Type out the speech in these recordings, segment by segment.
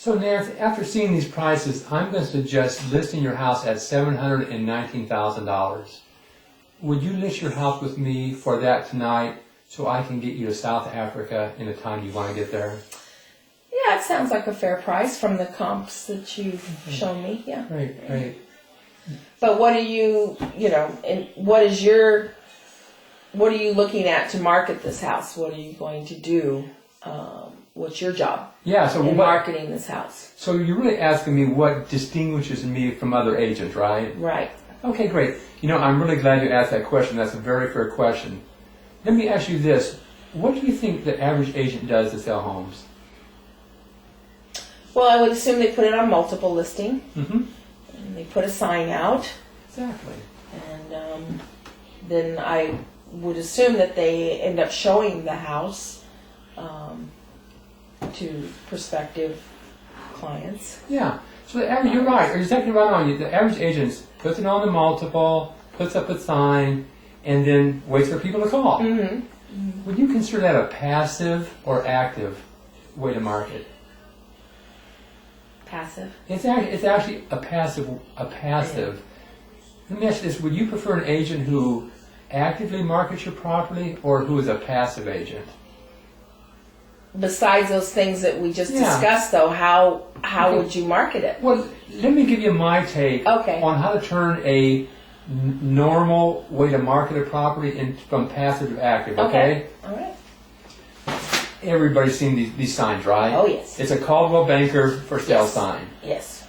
So Nance, after seeing these prices, I'm going to suggest listing your house at $719,000. Would you list your house with me for that tonight so I can get you to South Africa in the time you want to get there? Yeah, it sounds like a fair price from the comps that you've shown me. Yeah. Great. But what are you, and what are you looking at to market this house? What are you going to do? What's your job? Yeah, so in marketing this house? So you're really asking me what distinguishes me from other agents, right? Right. Okay, great. I'm really glad you asked that question. That's a very fair question. Let me ask you this. What do you think the average agent does to sell homes? Well, I would assume they put it on multiple listing. Mm-hmm. And they put a sign out. Exactly. And then I would assume that they end up showing the house to prospective clients. Yeah. So the average, you're right. You're exactly right on. The average agent puts it on the multiple, puts up a sign, and then waits for people to call. Mm-hmm. Mm-hmm. Would you consider that a passive or active way to market? Passive. It's actually a passive. Yeah. Let me ask you this: would you prefer an agent who actively markets your property or who is a passive agent? Besides those things that we just discussed, though, how would you market it? Well, let me give you my take on how to turn a normal way to market a property from passive to active. Okay. All right. Everybody's seen these signs, right? Oh yes. It's a Caldwell Banker for sale sign. Yes.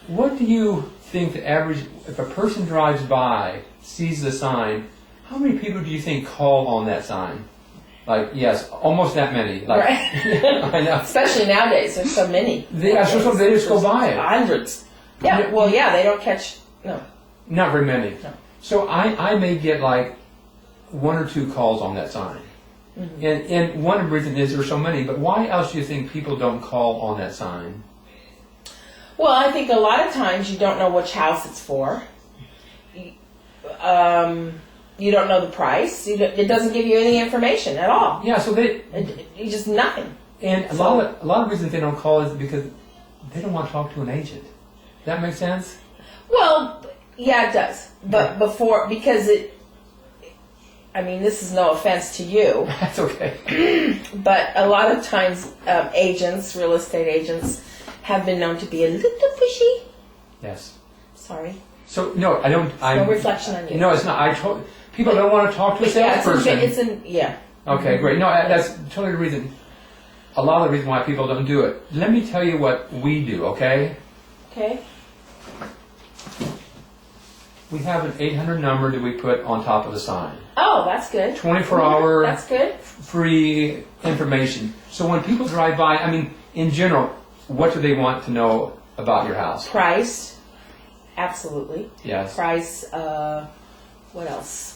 What do you think the average? If a person drives by, sees the sign, how many people do you think call on that sign? Like, yes, almost that many. Like, right. I know. Especially nowadays, there's so many. They just go by it. Hundreds. Yeah. Well, yeah, they don't catch. No. Not very many. No. So I may get like 1 or 2 calls on that sign. Mm-hmm. And one of the reasons is there's so many. But why else do you think people don't call on that sign? Well, I think a lot of times you don't know which house it's for. You don't know the price. It doesn't give you any information at all. Yeah, so you just nothing. And a lot of reasons they don't call is because they don't want to talk to an agent. Does that make sense? Well, yeah, it does. But because this is no offense to you. That's okay. But a lot of times, real estate agents, have been known to be a little pushy. Yes. Sorry. So no, I don't. No reflection on you. No, it's not. People don't want to talk to a salesperson. Yeah. Okay, great. No, that's totally the reason. A lot of the reason why people don't do it. Let me tell you what we do. Okay. Okay. We have an 800 number that we put on top of the sign. Oh, that's good. 24-hour. That's good. Free information. So when people drive by, in general, what do they want to know about your house? Price. Absolutely. Yes. Price. What else?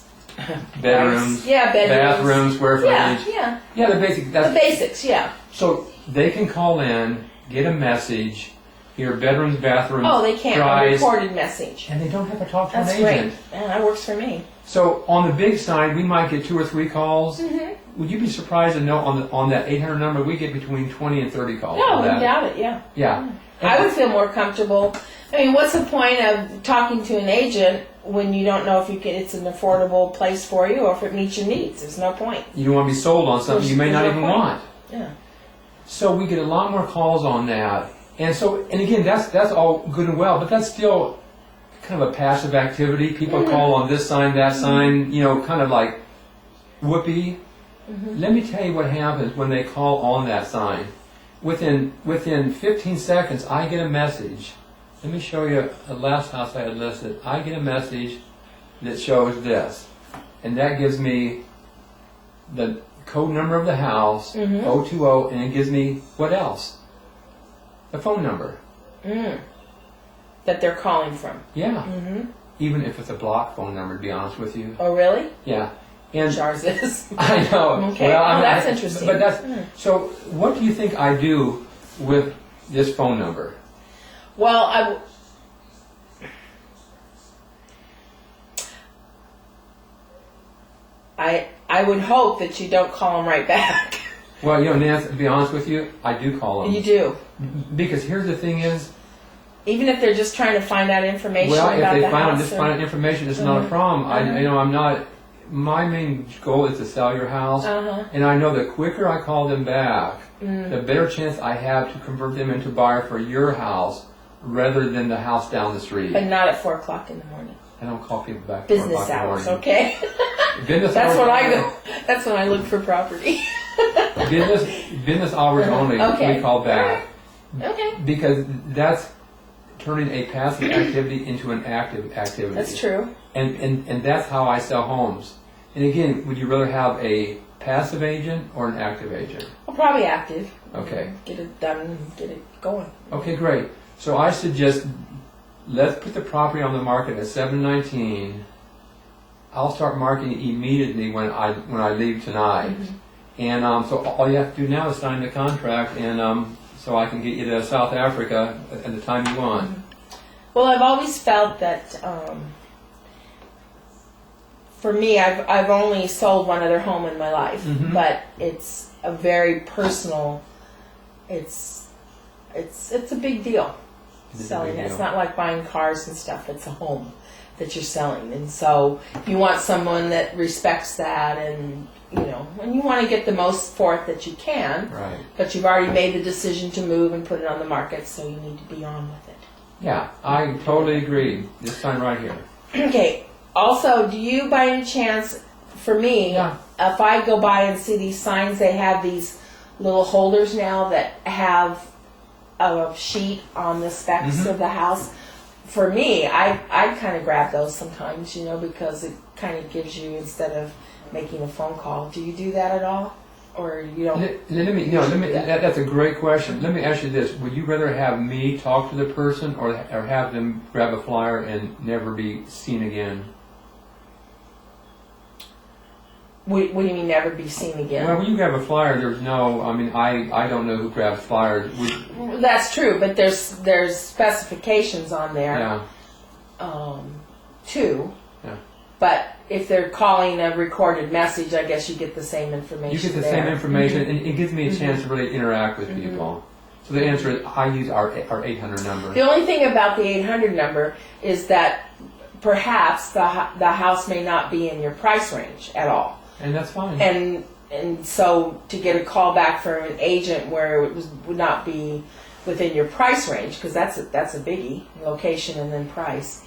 Bedrooms. Yeah, bedrooms. Bathrooms, square footage. Yeah. Yeah, the basic. The basics. Yeah. So they can call in, get a message, hear bedrooms, bathrooms. Oh, they can't. A recorded message. And they don't have to talk to That's an agent. Great. Man, that works for me. So on the big side, we might get 2 or 3 calls. Mm-hmm. Would you be surprised to know on that 800 number we get between 20 and 30 calls? No, I doubt it. Yeah. Yeah. I would feel more comfortable. What's the point of talking to an agent when you don't know if it's an affordable place for you or if it meets your needs? There's no point. You don't want to be sold on something you may not even want. Yeah. So we get a lot more calls on that. And again, that's all good and well, but that's still kind of a passive activity. People call on this sign, that sign, kind of like whoopee. Mm-hmm. Let me tell you what happens when they call on that sign. Within 15 seconds, I get a message. Let me show you the last house I had listed. I get a message that shows this. And that gives me the code number of the house, 020, and it gives me what else? The phone number. That they're calling from. Yeah. Mm-hmm. Even if it's a block phone number, to be honest with you. Oh, really? Yeah. And ours is. I know. Okay. Well, that's interesting. But so what do you think I do with this phone number? Well, I would hope that you don't call them right back. Well, Nance, to be honest with you, I do call them. You do. Because here's the thing is, Even if they're just trying to find out information well, about if the they find house. just find out information, it's not a problem. I'm not. My main goal is to sell your house, and I know the quicker I call them back, the better chance I have to convert them into a buyer for your house rather than the house down the street. But not at 4 o'clock in the morning. I don't call people back. Business hours, okay? Business That's hours when I only. go. That's when I look for property. Business hours only. Okay. We call back Okay, because that's turning a passive activity into an active activity. that's true. And that's how I sell homes. And again, would you rather have a passive agent or an active agent? Well, probably active. Okay. Get it done, get it going. Okay, great. So I suggest let's put the property on the market at 719. I'll start marketing immediately when I leave tonight. And so all you have to do now is sign the contract, and so I can get you to South Africa at the time you want. Well, I've always felt that for me, I've only sold one other home in my life, but it's a very personal. It's a big deal selling it. It's not like buying cars and stuff. It's a home that you're selling, and so you want someone that respects that, and and you want to get the most for it that you can. Right. But you've already made the decision to move and put it on the market, so you need to be on with it. Yeah, I totally agree. This sign right here. Okay. Also, do you by any chance, for me, if I go by and see these signs, they have these little holders now that have a sheet on the specs of the house. For me, I kind of grab those sometimes, because it kind of gives you, instead of making a phone call. Do you do that at all? Or you don't? That's a great question. Let me ask you this. Would you rather have me talk to the person or have them grab a flyer and never be seen again? What do you mean never be seen again? Well, when you grab a flyer, there's no, I don't know who grabs flyers. Well, that's true, but there's specifications on there, too. Yeah. But if they're calling a recorded message, I guess you get the same information. You get the there. same information, and it gives me a chance to really interact with people. So the answer is, I use our 800 number. The only thing about the 800 number is that perhaps the house may not be in your price range at all. And that's fine. And so to get a call back from an agent where it would not be within your price range, because that's a biggie, location and then price.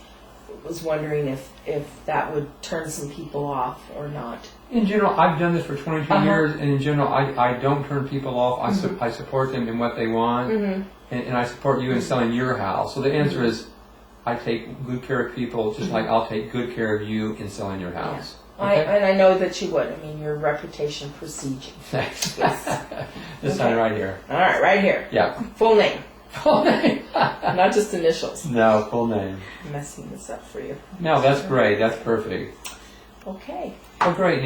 I was wondering if that would turn some people off or not. In general, I've done this for 22 years, and in general, I don't turn people off. I support them in what they want, and I support you in selling your house. So the answer is, I take good care of people, just like I'll take good care of you in selling your house. Yeah. Okay? And I know that you would. Your reputation precedes you. Thanks. Yes. This sign right here. All right, right here. Yeah. Full name, Full name. not just initials. No, full name. I'm messing this up for you. No, that's great. That's perfect. Okay. Oh, great.